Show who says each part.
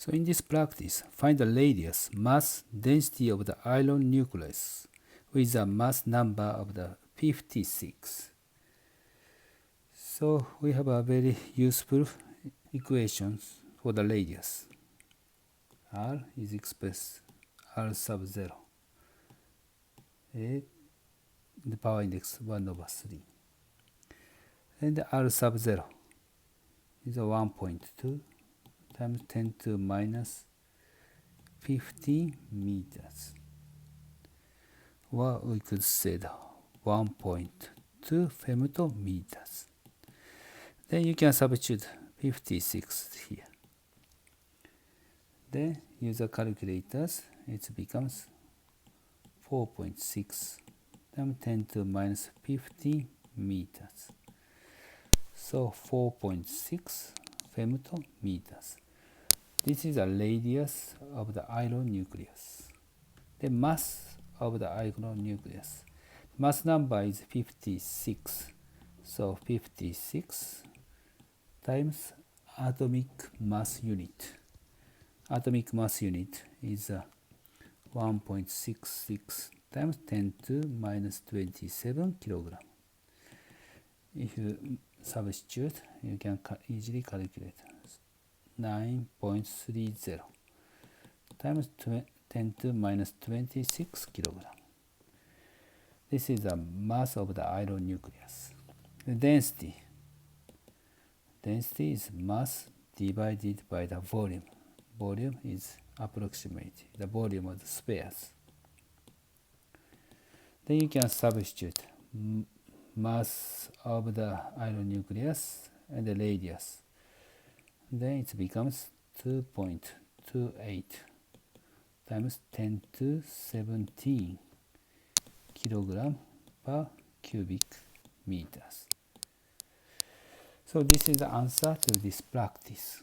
Speaker 1: So in this practice, find the radius, mass, density of the iron nucleus with a mass number of the 56. So we have a very useful equations for the radius. R is expressed R sub 0. The power index 1 over 3. And R sub 0 is a 1.2 times 10 to minus 15 meters. Or we could say 1.2 femtometers. Then you can substitute 56 here. Then use the calculators. It becomes 4.6 times 10 to minus 15 meters. So 4.6 femtometers. This is the radius of the iron nucleus. The mass of the iron nucleus. Mass number is 56. So 56 times atomic mass unit. Atomic mass unit is 1.66 times 10 to minus 27 kilogram. If you substitute, you can easily calculate 9.30 times 10 to minus 26 kilogram. This is the mass of the iron nucleus. The density. Density is mass divided by the volume. Volume is approximately the volume of the spheres. Then you can substitute mass of the iron nucleus and the radius. Then it becomes 2.28 times 10 to 17 kilogram per cubic meters. So this is the answer to this practice.